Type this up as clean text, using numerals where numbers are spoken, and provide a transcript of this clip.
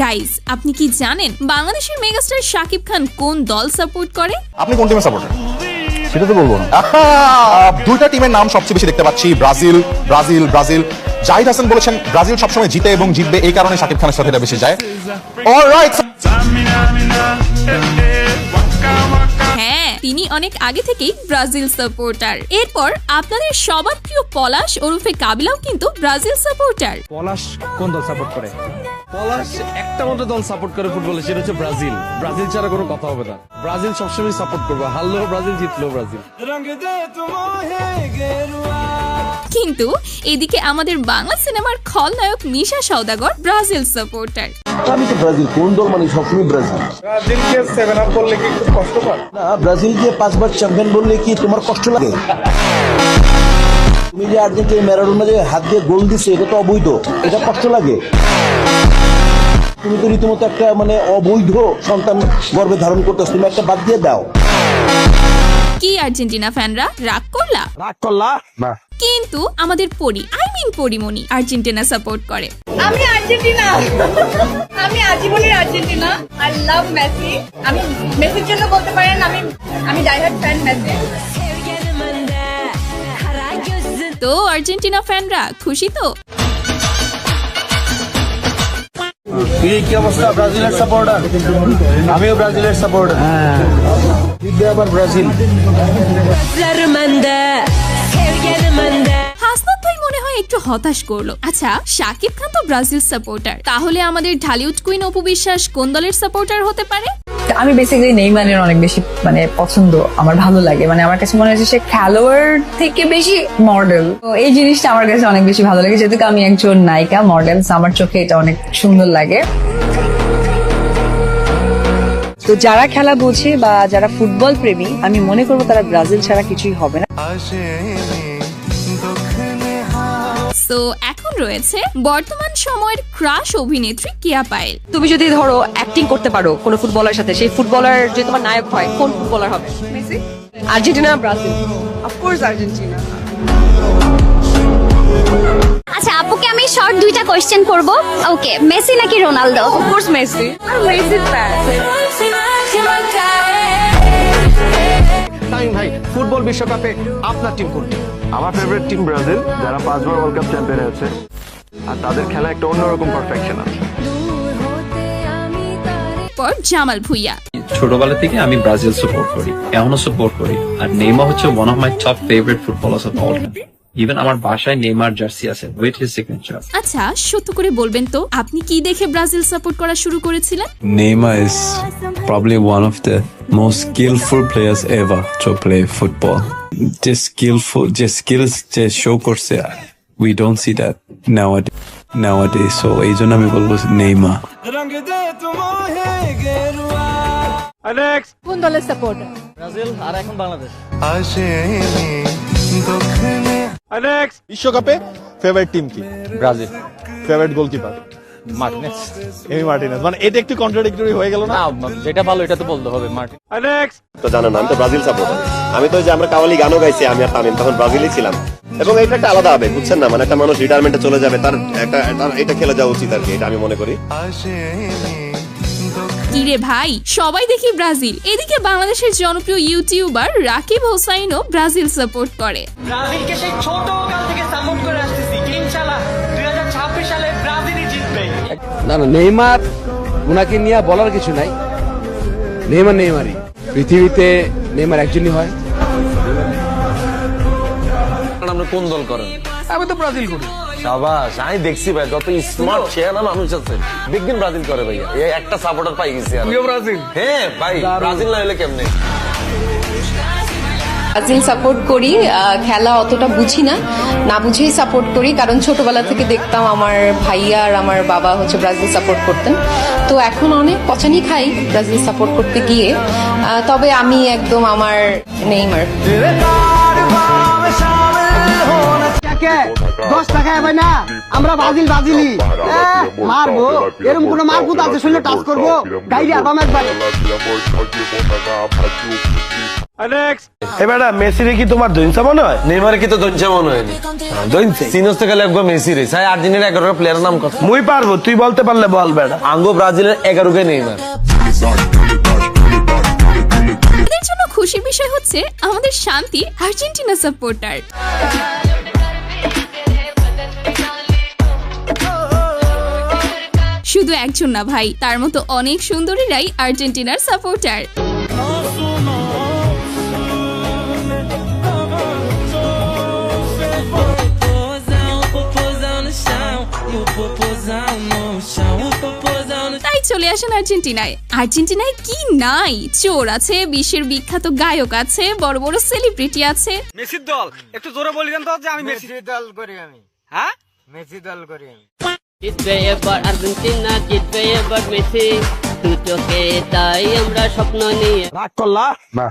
Guys, আপনি কি জানেন বাংলাদেশের মেগাস্টার শাকিব খান কোন দল সাপোর্ট করে? আপনি কোন টিমের সাপোর্টার? সেটা তো বলবো না। দুইটা টিমের নাম সবচেয়ে বেশি দেখতে পাচ্ছি, Brazil Brazil Brazil. Zahid Hasan বলেছেন ব্রাজিল সবসময় জিতে এবং জিতবে, এই কারণে শাকিব খানের সাথে এটা বেশি যায়। অলরাইট, হ্যাঁ, তিনি অনেক আগে থেকেই ব্রাজিল সাপোর্টার। এরপর আপনাদের সবার প্রিয় পলাশ ওরফে কাবিলাও কিন্তু ব্রাজিল সাপোর্টার। পলাশ কোন দল সাপোর্ট করে? পলাশ একটা মাত্র দল সাপোর্ট করে ফুটবলে, সেটা হচ্ছে ব্রাজিল। ব্রাজিল ছাড়া কোনো কথা হবে না। ব্রাজিল সবসময় সাপোর্ট করবো, হারলেও ব্রাজিল, জিতলেও ব্রাজিল। কিন্তু এদিকে আমাদের বাংলা সিনেমার খলনায়ক মিশা সওদাগর ব্রাজিল সাপোর্টার। আমি তো ব্রাজিল, কোন দল মানে সবসময় ব্রাজিল। ব্রাজিলকে 7 আপ বললে কি একটু কষ্ট পায়? না, ব্রাজিলকে 5 বার চ্যাম্পিয়ন বললে কি তোমার কষ্ট লাগে? তুমি যে আর্জেন্টিনা ম্যারাডোনা যে হাত দিয়ে গোল দিচ্ছে, এটা তো অবৈধ, এটা কষ্ট লাগে? তুমি তো রীতিমতো একটা মানে অবৈধ সন্তান গর্ভে ধারণ করতেছ, তুমি একটা বাদ দিয়ে দাও। কি আর্জেন্টিনা ফ্যানরা রাগ করলা? রাগ করলা না। কিন্তু আমাদের পরিমণি আর্জেন্টিনা সাপোর্ট করে। আমি আর্জেন্টিনা, আমি আজীবনের আর্জেন্টিনা। I love Messi. আমি মেসির জন্য বলতে পারেন আমি ডাইহার্ড ফ্যান মেসি। তো আর্জেন্টিনা ফ্যানরা খুশি তো? কি অবস্থা? ব্রাজিলের সাপোর্টার, আমিও ব্রাজিলের সাপোর্টার। জিতবে আবার ব্রাজিল। হাসনাত ভাই মনে হয় একটু হতাশ করলো। আচ্ছা, শাকিব খান তো ব্রাজিল সাপোর্টার, তাহলে আমাদের ঢালিউড কুইন অপু বিশ্বাস কোন দলের সাপোর্টার হতে পারে? আমি বেসিক্যালি নেইমারের অনেক বেশি পছন্দ, আমার ভালো লাগে। আমার কাছে মনে হচ্ছে সে খেলোয়াড় থেকে বেশি মডেল। তো এই জিনিসটা আমার কাছে অনেক বেশি ভালো লাগে, যেহেতু আমি একজন নায়িকা মডেল, আমার চোখে এটা অনেক সুন্দর লাগে। তো যারা খেলা বোঝে বা যারা ফুটবল প্রেমী, আমি মনে করবো তারা ব্রাজিল ছাড়া কিছুই হবে না। তো এখন রয়েছে বর্তমান সময়ের ক্রাশ অভিনেত্রী কেয়া পায়েল। তুমি যদি ধরো অ্যাক্টিং করতে পারো কোন ফুটবলার সাথে, সেই ফুটবলার যে তোমার নায়ক হয়, কোন ফুটবলার হবে? Messi? Argentina, Brazil? Of course Argentina. আচ্ছা, আপুকে আমি শর্ট দুইটা কোশ্চেন করব। ওকে, মেসি নাকি রোনালদো? Of course Messi. আর মেসি ফ্যান। তাই ভাই, ফুটবল বিশ্বকাপে আপনার টিম কোনটি? আমার ফেভারিট টিম ব্রাজিল, যারা 5 বার ওয়ার্ল্ড কাপ চ্যাম্পিয়ন হয়েছে, আর তাদের খেলা একটা অন্যরকম পারফেকশন আছে। পর জামাল ভুইয়া। ছোটবেলা থেকে আমি ব্রাজিল সাপোর্ট করি, এখনো সাপোর্ট করি। আর নেইমার হচ্ছে one of my top favourite footballers of all time. Even আমার বাসায় নেইমার জার্সি আছে উইথ হিজ সিগনেচার। আচ্ছা, সত্য করে বলবেন তো, আপনি কি দেখে ব্রাজিল সাপোর্ট করা শুরু করেছিলেন? Neymar is probably one of the most skillful players ever to play football. Just skills just show করছে, we don't see that nowadays. So এই জন্য আমি বলবো নেইমার। কোন দলের সাপোর্টার? ব্রাজিল আর এখন বাংলাদেশ। বিশ্বকাপে ফেভারিট টিম কি? Brazil. Favourite goalkeeper? Martinez. Emi Martinez. মানে এটা একটু কন্ট্রাডিক্টরি হয়ে গেল না? যেটা ভালো এটা তো বলতে হবে মার্টিন। তো জানেন আমি তো ব্রাজিল সাপোর্টার। আমি তো যে আমরা কাওয়ালি গানও গাইছি, আমি আর তামিম তখন ব্রাজিলই ছিলাম। এবং এটা একটা আলাদা আবেগ, বুঝছেন না? মানে একটা মানুষ রিটায়ারমেন্টে চলে যাবে, তার এটা খেলে যাওয়া উচিত আর কি, এটা আমি মনে করি। কিরে ভাই, সবাই দেখি ব্রাজিল, এদিকে বাংলাদেশের জনপ্রিয় ইউটিউবার রাকিব হোসাইনও ব্রাজিল সাপোর্ট করে। ব্রাজিলকে সেই ছোটকাল থেকে সাপোর্ট করে আসতেছি, ইনশাআল্লাহ 2026 সালে ব্রাজিলই জিতবে। না না, নেইমার উনাকে নিয়ে বলার কিছু নাই। নেইমারই পৃথিবীতে নেইমার একজনই হয়। আপনি কোন দল করেন? আমি তো ব্রাজিল করি। শাবাশ, আমি দেখছি ভাই, যত স্মার্ট চেহারা মানুষ আছে বিগিন ব্রাজিল করে ভাইয়া। এই একটা সাপোর্টার পাই গেছি আমি। ব্রাজিল? হ্যাঁ ভাই, ব্রাজিল না হলে কেমনে? ব্রাজিল সাপোর্ট করি। খেলা অতটা বুঝি না, না বুঝেই সাপোর্ট করি, কারণ ছোটবেলা থেকে দেখতাম আমার ভাইয়া আর আমার বাবা হচ্ছে ব্রাজিল সাপোর্ট করতেন। তো এখন অনেক পচানি খাই ব্রাজিল সাপোর্ট করতে গিয়ে। তবে আমি একদম আমার নেইমার। 10 টাকা হবে না, আমরা ব্রাজিলি মারবো। এরকম কোন মারকুত আছে, শরীরে টাচ করবো, গাইলে আবাম একবার। এবার মেসিরে কি তোমার দইনসা মনে হয়? নেইমারে কি তো দঞ্চা মনে হয়নি দইনসে সিনোস থেকে লাগবে মেসি রে সাই আর্জেন্টিনার 11 প্লেয়ারের নাম কত মুই পারবো, তুই বলতে পারলে বল বেটা। আঙ্গো ব্রাজিলের 11 কে নেইমার এদের জন্য খুশির বিষয় হচ্ছে আমাদের শান্তি আর্জেন্টিনা সাপোর্টার। শুধু একজন না ভাই, তার মতো অনেক সুন্দরীরাই আর্জেন্টিনার সাপোর্টার। তাই চলে আসেন আর্জেন্টিনায়। আর্জেন্টিনায় কি নাই? চোর আছে, বিশ্বের বিখ্যাত গায়ক আছে, বড় বড় সেলিব্রিটি আছে। মেসির দল একটু জোরে বলবেন তো যে আমি মেসি দল করি আমি। হ্যাঁ মেসি দল করি আমি। জিতবে এবার আর্জেন্টিনা, জিতবে এবার মেসি, দু চোখে তাই আমরা স্বপ্ন নিয়ে রাগ করলা না।